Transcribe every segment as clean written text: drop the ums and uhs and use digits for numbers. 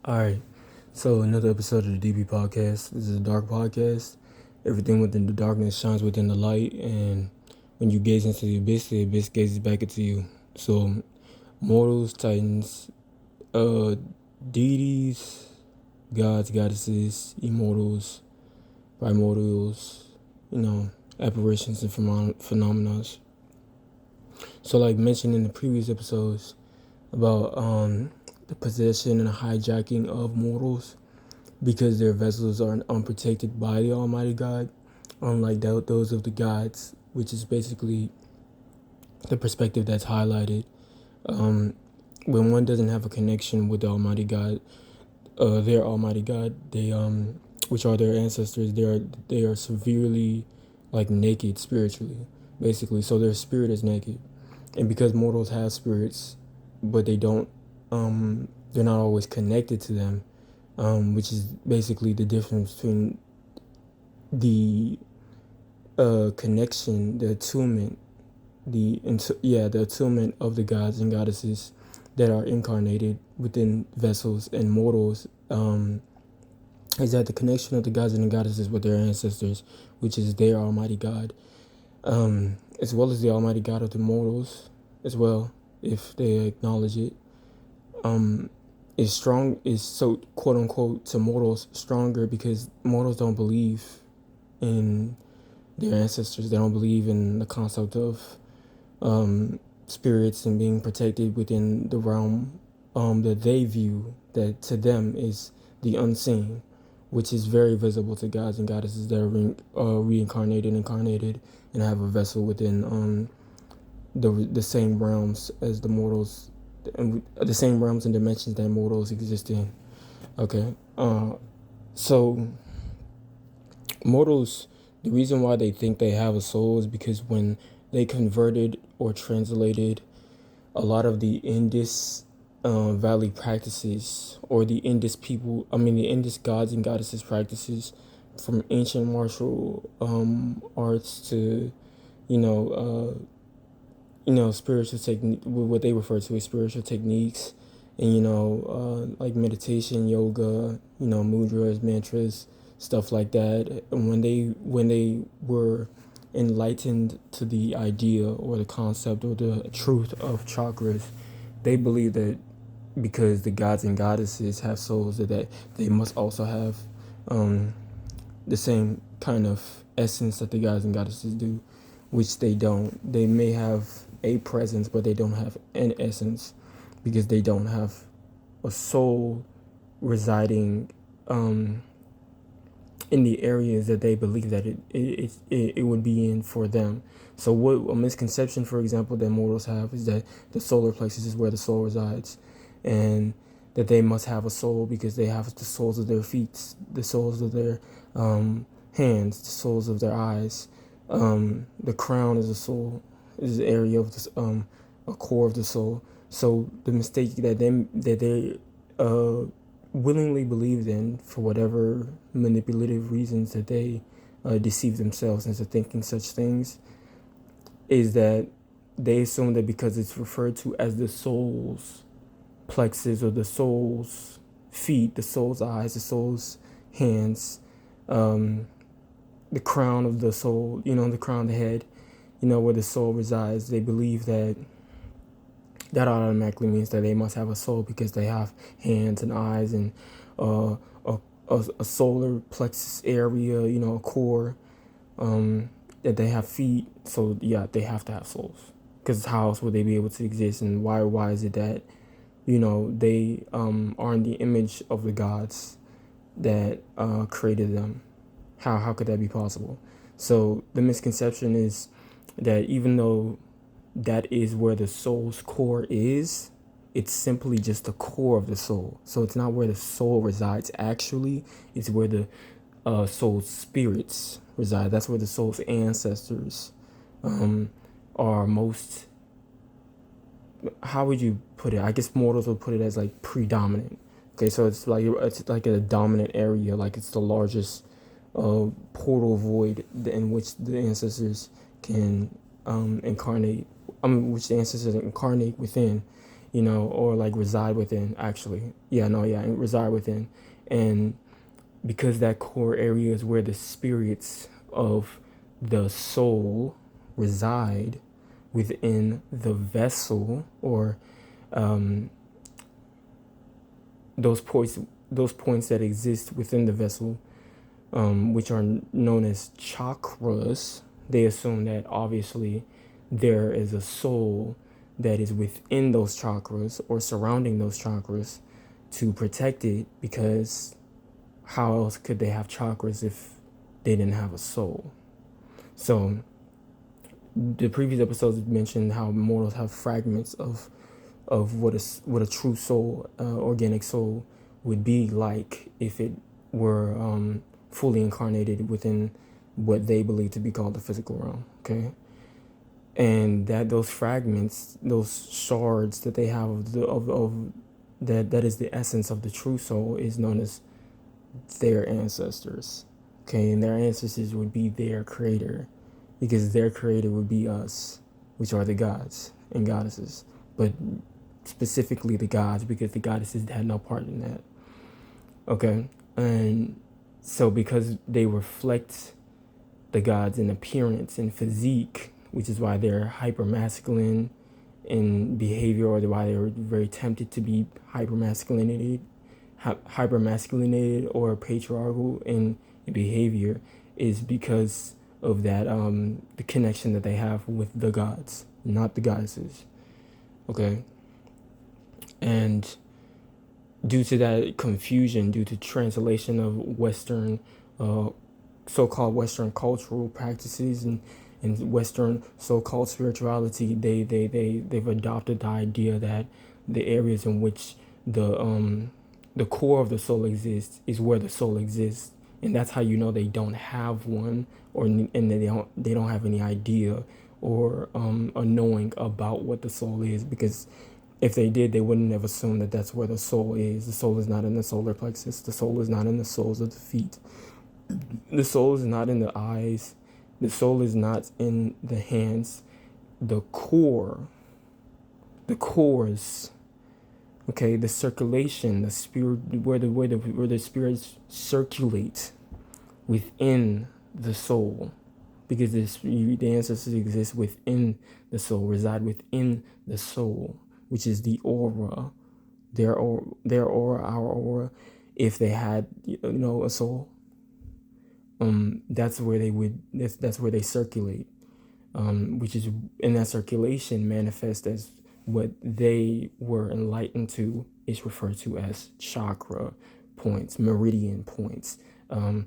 Alright, so another episode of the DB podcast. This is a dark podcast. Everything within the darkness shines within the light, and when you gaze into the abyss gazes back into you. So, mortals, titans, deities, gods, goddesses, immortals, primordials, apparitions and phenomena. So, like mentioned in the previous episodes about the possession and hijacking of mortals because their vessels are unprotected by the Almighty God, unlike those of the gods, which is basically the perspective that's highlighted. When one doesn't have a connection with the Almighty God, their Almighty God, they which are their ancestors, they are severely naked spiritually, basically. So their spirit is naked, and because mortals have spirits, but they don't, they're not always connected to them, which is basically the difference between the connection, the attunement, the attunement of the gods and goddesses that are incarnated within vessels and mortals, is that the connection of the gods and the goddesses with their ancestors, which is their Almighty God, as well as the Almighty God of the mortals as well, if they acknowledge it, is so quote unquote to mortals stronger because mortals don't believe in their ancestors. They don't believe in the concept of spirits and being protected within the realm that they view that to them is the unseen, which is very visible to gods and goddesses that are reincarnated, incarnated, and have a vessel within the same realms as the mortals, and the same realms and dimensions that mortals exist in. Okay, so mortals, the reason why they think they have a soul is because when they converted or translated a lot of the Indus Valley practices, or the Indus gods and goddesses practices, from ancient martial arts to, spiritual technique, what they refer to as spiritual techniques, and like meditation, yoga, mudras, mantras, stuff like that. And when they were enlightened to the idea or the concept or the truth of chakras, they believe that because the gods and goddesses have souls, that they must also have the same kind of essence that the gods and goddesses do, which they don't. They may have a presence, but they don't have an essence because they don't have a soul residing in the areas that they believe that it would be in for them. So what a misconception, for example, that mortals have is that the solar plexus is where the soul resides, and that they must have a soul because they have the soles of their feet, the soles of their hands, the soles of their eyes. The crown is a soul, is the area of this, a core of the soul. So the mistake that they willingly believed in, for whatever manipulative reasons that they deceive themselves into thinking such things, is that they assume that because it's referred to as the soul's plexus or the soul's feet, the soul's eyes, the soul's hands, the crown of the soul, the crown of the head, where the soul resides, they believe that automatically means that they must have a soul because they have hands and eyes and a solar plexus area, a core, that they have feet. So yeah, they have to have souls, because how else would they be able to exist? And why is it that they are in the image of the gods that created them? How could that be possible? So the misconception is that even though that is where the soul's core is, it's simply just the core of the soul. So it's not where the soul resides actually, it's where the soul's spirits reside. That's where the soul's ancestors are most, how would you put it? I guess mortals would put it as predominant. Okay, so it's like a dominant area, like it's the largest portal void in which the ancestors can incarnate. Which the ancestors incarnate within, or like reside within, actually. Reside within. And because that core area is where the spirits of the soul reside within the vessel, or those points that exist within the vessel, which are known as chakras. They assume that obviously there is a soul that is within those chakras or surrounding those chakras to protect it, because how else could they have chakras if they didn't have a soul? So the previous episodes mentioned how mortals have fragments of what a true soul, organic soul, would be like if it were fully incarnated within what they believe to be called the physical realm. Okay, and that those fragments, those shards that they have of that is the essence of the true soul, is known as their ancestors. Okay, and their ancestors would be their creator, because their creator would be us, which are the gods and goddesses, but specifically the gods, because the goddesses had no part in that. Okay, and so because they reflect the gods in appearance and physique, which is why they're hyper masculine in behavior, or why they're very tempted to be hyper masculinated or patriarchal in behavior, is because of that the connection that they have with the gods, not the goddesses. Okay, and due to that confusion, due to translation of Western so-called Western cultural practices and Western so-called spirituality, they've adopted the idea that the areas in which the core of the soul exists is where the soul exists, and that's how you know they don't have one, and they don't have any idea or a knowing about what the soul is, because if they did, they wouldn't have assumed that that's where the soul is. The soul is not in the solar plexus. The soul is not in the soles of the feet. The soul is not in the eyes. The soul is not in the hands. The cores, okay, the circulation, the spirit, where the spirits circulate within the soul, because the ancestors exist within the soul, reside within the soul, which is the aura, their aura, our aura, if they had a soul. That's where they circulate, which is, in that circulation, manifest as what they were enlightened to, is referred to as chakra points, meridian points. Some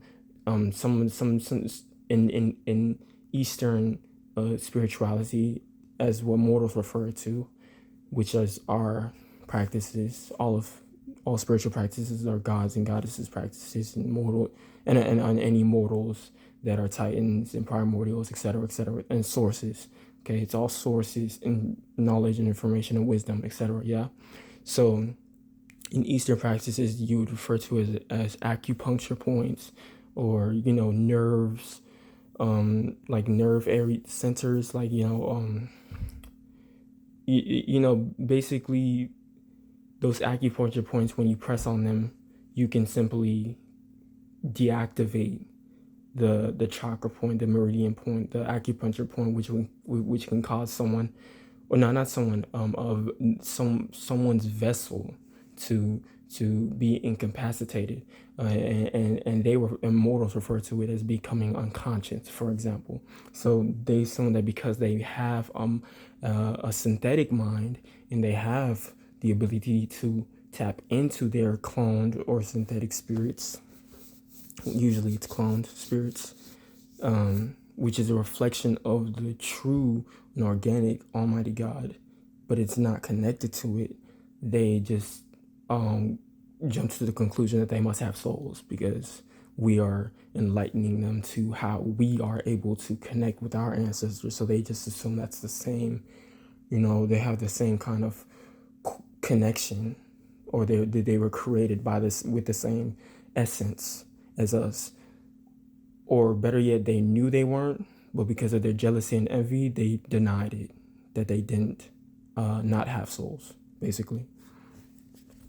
in Eastern spirituality, as what mortals refer to, which is our practices. All spiritual practices are gods and goddesses practices, and any mortals that are titans and primordials, etc., and sources. Okay, it's all sources and knowledge and information and wisdom, etc. Yeah. So in Eastern practices, you would refer to as acupuncture points, or nerves, like nerve area centers, like basically those acupuncture points, when you press on them, you can simply deactivate the chakra point, the meridian point, the acupuncture point, which can cause someone, or not someone, of someone's vessel to be incapacitated, and Immortals refer to it as becoming unconscious, for example. So they assume that because they have a synthetic mind, and they have the ability to tap into their cloned or synthetic spirits, usually it's cloned spirits, which is a reflection of the true and organic Almighty God, but it's not connected to it, they just jump to the conclusion that they must have souls, because we are enlightening them to how we are able to connect with our ancestors. So they just assume that's the same, they have the same kind of connection, or they were created by this with the same essence as us, or better yet, they knew they weren't, but because of their jealousy and envy, they denied it, that they didn't not have souls. basically.